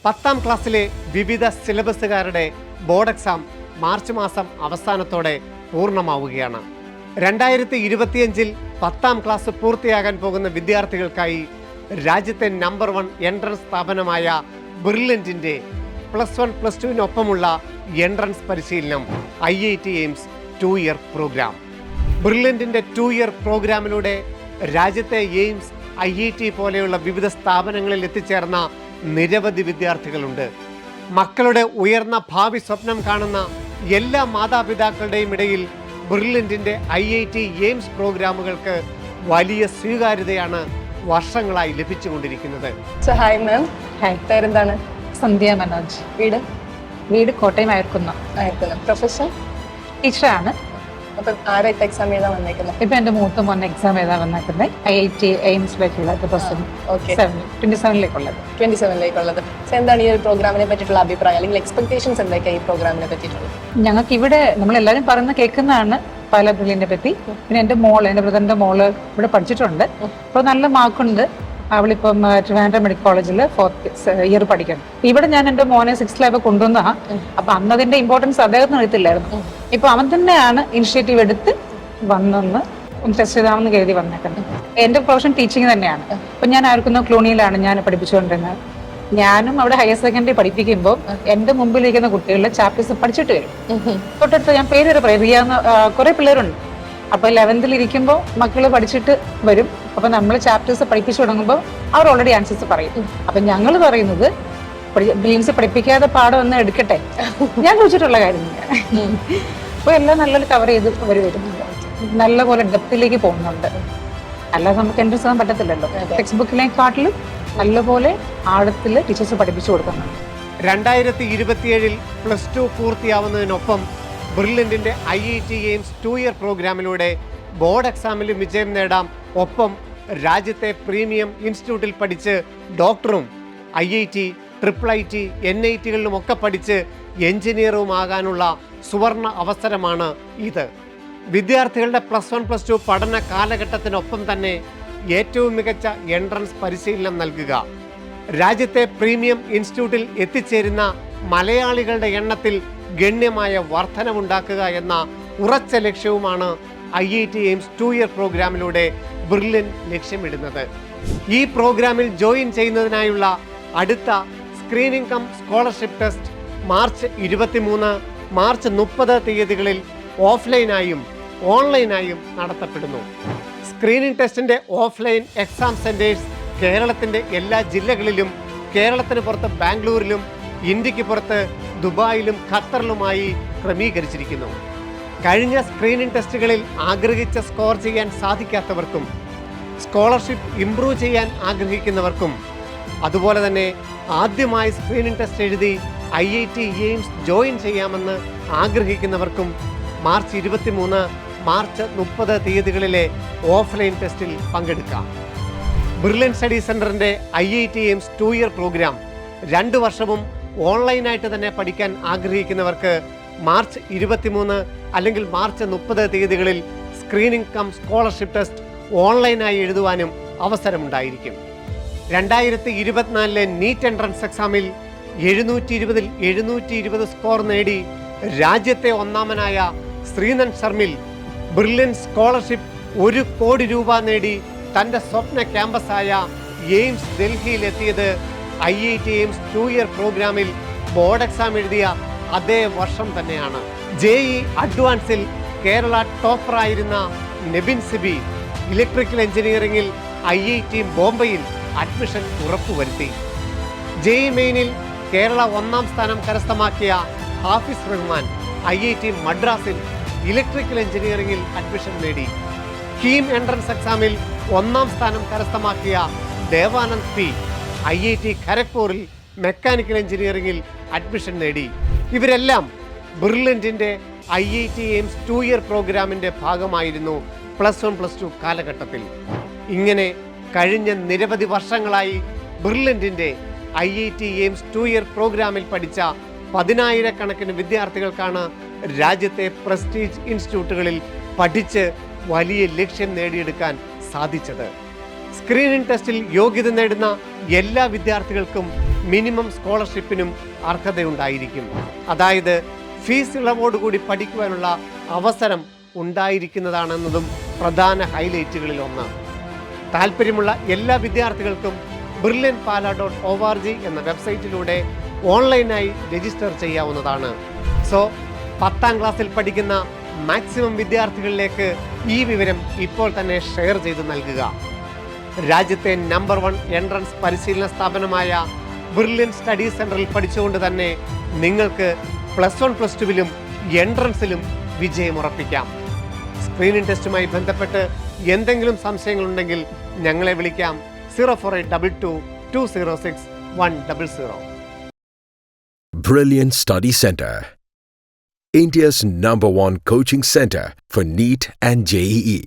10ാം ക്ലാസ്സിലെ വിവിധ സിലബസുകാരുടെ board exam March മാസം അവസാനത്തോടെ പൂർണ്ണമാവുകയാണ്. 2025 10ാം ക്ലാസ് പൂർത്തിയാകാൻ പോകുന്ന വിദ്യാർത്ഥികൾക്കായി രാജ്യത്തെ നമ്പർ 1 എൻട്രൻസ് സ്ഥാപനമായ ബ്രില്യൻറ്റിൻ്റെ +1 +2 എൻട്രൻസ് പരിശീലനം IIT എയിംസ് 2 ഇയർ പ്രോഗ്രാം. ബ്രില്യൻറ്റിൻ്റെ 2 ഇയർ പ്രോഗ്രാമിലൂടെ രാജ്യത്തെ എയിംസ്, IIT പോലെയുള്ള വിവിധ സ്ഥാപനങ്ങളിൽ എത്തിച്ചേർന്ന നിരവധി വിദ്യാർത്ഥികളുണ്ട്. മക്കളുടെ ഉയർന്ന ഭാവി സ്വപ്നം കാണുന്ന എല്ലാ മാതാപിതാക്കളുടെയും ഇടയിൽ ബ്രില്യൻറ്റിൻ്റെ IIT എയിംസ് പ്രോഗ്രാമുകൾക്ക് വലിയ സ്വീകാര്യതയാണ് വർഷങ്ങളായി ലഭിച്ചുകൊണ്ടിരിക്കുന്നത്. Hi ma'am. ഹായ്, പേരെന്താണ്? സന്ധ്യ മനോജ്. വീട് കോട്ടയം ആയിരിക്കുന്നു. പ്രൊഫഷൻ? ടീച്ചറാണ്. അപ്പം ആരായിട്ട് എക്സാം എഴുതാൻ വന്നേക്കുന്നത്? ഇപ്പൊ എന്റെ മൂത്ത മോൻ എക്സാം എഴുതാൻ വന്നേക്കുന്നത് IIT എയിംസിലേക്കുള്ള 2027ലേക്കുള്ളത്. 27ലേക്കുള്ളത്. എന്താണ് ഈ ഒരു പ്രോഗ്രാമിനെ പറ്റിയിട്ടുള്ള അഭിപ്രായം, അല്ലെങ്കിൽ എക്സ്പെക്ടേഷൻസ് എന്തൊക്കെയാണ് ഈ പ്രോഗ്രാമിനെ പറ്റിയിട്ടുള്ളത്? ഞങ്ങൾക്ക് ഇവിടെ നമ്മളെല്ലാവരും പറയുന്ന കേൾക്കുന്നതാണ് പല ബ്രില്യൻ്റെ പറ്റി. പിന്നെ എൻ്റെ ബ്രദറിന്റെ മോള് ഇവിടെ പഠിച്ചിട്ടുണ്ട്. അപ്പോൾ നല്ല മാർക്കുണ്ട്. അവളിപ്പം ട്രിവാൻഡ്രം മെഡിക്കൽ കോളേജിൽ 4th ഇയർ പഠിക്കണം. ഇവിടെ ഞാൻ എൻ്റെ മോനെ 6th ലെവൽ കൊണ്ടുവന്നാ. അപ്പൊ അന്നതിന്റെ ഇമ്പോർട്ടൻസ് അദ്ദേഹത്തിന് അറിയത്തില്ലായിരുന്നു. ഇപ്പൊ അവൻ തന്നെയാണ് ഇനിഷ്യേറ്റീവ് എടുത്ത് വന്നൊന്ന് ടെസ്റ്റ് ചെയ്താമെന്ന് കരുതി വന്നേക്കുന്നത്. എൻ്റെ പ്രൊഫഷൻ ടീച്ചിങ് തന്നെയാണ്. അപ്പൊ ഞാൻ ആർക്കുന്ന ക്ലോണിയിലാണ് ഞാൻ പഠിപ്പിച്ചുകൊണ്ടിരുന്നത്. ഞാനും അവിടെ ഹയർ സെക്കൻഡറി പഠിപ്പിക്കുമ്പോൾ എൻ്റെ മുമ്പിലിരിക്കുന്ന കുട്ടികളുടെ ചാപ്റ്റേഴ്സ് പഠിച്ചിട്ട് വരും. തൊട്ടടുത്ത് ഞാൻ പേര് വരെ പറയാം, അറിയാവുന്ന കുറെ പിള്ളേരുണ്ട്. അപ്പൊ 11th ഇരിക്കുമ്പോൾ മക്കള് പഠിച്ചിട്ട് വരും. അപ്പൊ നമ്മൾ ചാപ്റ്റേഴ്സ് പഠിപ്പിച്ചു തുടങ്ങുമ്പോൾ അവർ ഓൾറെഡി ആൻസേഴ്സ് പറയും. അപ്പൊ ഞങ്ങൾ പറയുന്നത് ബ്രില്യൻസ് പഠിപ്പിക്കാതെ പാഠം ഒന്ന് എടുക്കട്ടെ, ഞാൻ ചോദിച്ചിട്ടുള്ള കാര്യം. അപ്പൊ എല്ലാം നല്ലപോലെ കവർ ചെയ്ത് അവർ വരുന്നുണ്ട്, നല്ലപോലെ ഡെപ്തിലേക്ക് പോകുന്നുണ്ട്. അല്ലാതെ നമുക്ക് എൻട്രൻസ് ചെയ്യാൻ പറ്റത്തില്ലല്ലോ. ടെക്സ്റ്റ് ബുക്കിനെക്കാട്ടിലും നല്ലപോലെ ആഴത്തിൽ ടീച്ചേഴ്സ് പഠിപ്പിച്ചു കൊടുക്കുന്നുണ്ട്. 2027 +2 പൂർത്തിയാവുന്നതിനൊപ്പം ബ്രില്യൻറ്റിൻ്റെ IIT എയിംസ് 2 ഇയർ പ്രോഗ്രാമിലൂടെ ബോർഡ് എക്സാമിലും വിജയം നേടാം. ഒപ്പം രാജ്യത്തെ പ്രീമിയം ഇൻസ്റ്റിറ്റ്യൂട്ടിൽ പഠിച്ച് ഡോക്ടറും IIT, IIIT, NITകളിലുമൊക്കെ പഠിച്ച് എഞ്ചിനീയറുമാകാനുള്ള സുവർണ അവസരമാണ് ഇത്. വിദ്യാർത്ഥികളുടെ +1 +2 പഠന കാലഘട്ടത്തിനൊപ്പം തന്നെ ഏറ്റവും മികച്ച എൻട്രൻസ് പരിശീലനം നൽകുക, രാജ്യത്തെ പ്രീമിയം ഇൻസ്റ്റിറ്റ്യൂട്ടിൽ എത്തിച്ചേരുന്ന മലയാളികളുടെ എണ്ണത്തിൽ ഗണ്യമായ വർധനവുണ്ടാക്കുക എന്ന ഉറച്ച ലക്ഷ്യവുമാണ് IIT എയിംസ് 2 ഇയർ പ്രോഗ്രാമിലൂടെ ബ്രില്യൻ ലക്ഷ്യമിടുന്നത്. ഈ പ്രോഗ്രാമിൽ ജോയിൻ ചെയ്യുന്നതിനായുള്ള അടുത്ത screening come scholarship test March 23, March 30 തീയതികളിൽ ഓഫ്ലൈനായും ഓൺലൈനായും നടത്തപ്പെടുന്നു. സ്ക്രീനിംഗ് ടെസ്റ്റിൻ്റെ ഓഫ്ലൈൻ എക്സാം സെൻറ്റേഴ്സ് കേരളത്തിൻ്റെ എല്ലാ ജില്ലകളിലും, കേരളത്തിന് പുറത്ത് ബാംഗ്ലൂരിലും, ഇന്ത്യക്ക് പുറത്ത് ദുബായിലും ഖത്തറിലുമായി ക്രമീകരിച്ചിരിക്കുന്നു. കഴിഞ്ഞ സ്ക്രീനിംഗ് ടെസ്റ്റുകളിൽ ആഗ്രഹിച്ച സ്കോർ ചെയ്യാൻ സാധിക്കാത്തവർക്കും, സ്കോളർഷിപ്പ് ഇംപ്രൂവ് ചെയ്യാൻ ആഗ്രഹിക്കുന്നവർക്കും, അതുപോലെ തന്നെ ആദ്യമായി സ്ക്രീനിംഗ് ടെസ്റ്റ് എഴുതി IIT എയിംസ് ജോയിൻ ചെയ്യാമെന്ന് ആഗ്രഹിക്കുന്നവർക്കും മാർച്ച് 23, മാർച്ച് 30 തീയതികളിലെ ഓഫ്ലൈൻ ടെസ്റ്റിൽ പങ്കെടുക്കാം. ബ്രില്യൻ സ്റ്റഡി സെൻറ്ററിൻ്റെ IIT എയിംസ് 2 ഇയർ പ്രോഗ്രാം 2 വർഷവും ഓൺലൈനായിട്ട് തന്നെ പഠിക്കാൻ ആഗ്രഹിക്കുന്നവർക്ക് മാർച്ച് 23 അല്ലെങ്കിൽ മാർച്ച് 30 തീയതികളിൽ സ്ക്രീനിംഗ് കം സ്കോളർഷിപ്പ് ടെസ്റ്റ് ഓൺലൈനായി എഴുതുവാനും അവസരമുണ്ടായിരിക്കും. 2024 നീറ്റ് എൻട്രൻസ് എക്സാമിൽ 720ൽ 720 സ്കോർ നേടി രാജ്യത്തെ ഒന്നാമനായ ശ്രീനൻ ശർമിൽ ബ്രില്യൻ സ്കോളർഷിപ്പ് 1 കോടി രൂപ നേടി തൻ്റെ സ്വപ്ന ക്യാമ്പസായ എയിംസ് ഡൽഹിയിലെത്തിയത് IIT എയിംസ് 2 ഇയർ പ്രോഗ്രാമിൽ ബോർഡ് എക്സാം എഴുതിയ അതേ വർഷം തന്നെയാണ്. JEE അഡ്വാൻസിൽ കേരള ടോപ്പറായിരുന്ന നെബിൻ സിബി ഇലക്ട്രിക്കൽ എഞ്ചിനീയറിംഗിൽ IIT ബോംബെയിൽ അഡ്മിഷൻ ഉറപ്പുവരുത്തി. JEE മെയിനിൽ കേരള 1ാം സ്ഥാനം കരസ്ഥമാക്കിയ ഹാഫിസ് റഹ്മാൻ IIT മദ്രാസിൽ ഇലക്ട്രിക്കൽ എഞ്ചിനീയറിംഗിൽ അഡ്മിഷൻ നേടി. കീം എൻട്രൻസ് എക്സാമിൽ 1ാം സ്ഥാനം കരസ്ഥമാക്കിയ ദേവാനന്ദ് P IIT ഖരഗ്പൂരിൽ മെക്കാനിക്കൽ എഞ്ചിനീയറിംഗിൽ അഡ്മിഷൻ നേടി. ഇവരെല്ലാം ബ്രില്യൻറ്റിൻ്റെ IIT എയിംസ് 2 ഇയർ പ്രോഗ്രാമിൻ്റെ ഭാഗമായിരുന്നു +1 +2 കാലഘട്ടത്തിൽ. ഇങ്ങനെ കഴിഞ്ഞ നിരവധി വർഷങ്ങളായി ബ്രില്യൻറ്റിൻ്റെ IIT എയിംസ് 2 ഇയർ പ്രോഗ്രാമിൽ പഠിച്ച 10,000-കണക്കിന് വിദ്യാർത്ഥികൾക്കാണ് രാജ്യത്തെ പ്രസ്റ്റീജ് ഇൻസ്റ്റിറ്റ്യൂട്ടുകളിൽ പഠിച്ച് വലിയ ലക്ഷ്യം നേടിയെടുക്കാൻ സാധിച്ചത്. സ്ക്രീനിംഗ് ടെസ്റ്റിൽ യോഗ്യത നേടുന്ന എല്ലാ വിദ്യാർത്ഥികൾക്കും മിനിമം സ്കോളർഷിപ്പിനും അർഹതയുണ്ടായിരിക്കും. അതായത് ഫീസ് ഇളവോടുകൂടി പഠിക്കുവാനുള്ള അവസരം ഉണ്ടായിരിക്കുന്നതാണെന്നതും പ്രധാന ഹൈലൈറ്റുകളിൽ ഒന്ന്. താല്പര്യമുള്ള എല്ലാ വിദ്യാർത്ഥികൾക്കും brilliantpala.org എന്ന വെബ്സൈറ്റിലൂടെ ഓൺലൈനായി രജിസ്റ്റർ ചെയ്യാവുന്നതാണ്. സോ 10ാം ക്ലാസ്സിൽ പഠിക്കുന്ന മാക്സിമം വിദ്യാർത്ഥികളിലേക്ക് ഈ വിവരം ഇപ്പോൾ തന്നെ ഷെയർ ചെയ്ത് നൽകുക. രാജ്യത്തെ നമ്പർ 1 എൻട്രൻസ് പരിശീലന സ്ഥാപനമായ ബ്രില്യൻ സ്റ്റഡി സെന്ററിൽ പഠിച്ചുകൊണ്ട് തന്നെ നിങ്ങൾക്ക് +1 +2വിലും എൻട്രൻസിലും വിജയമുറപ്പിക്കാം. സ്ക്രീനിംഗ് ടെസ്റ്റുമായി ബന്ധപ്പെട്ട് എന്തെങ്കിലും സംശയങ്ങളുണ്ടെങ്കിൽ ഞങ്ങളെ വിളിക്കാം 04822 206 100. Brilliant Study Center, India's #1 coaching center for NEET and JEE.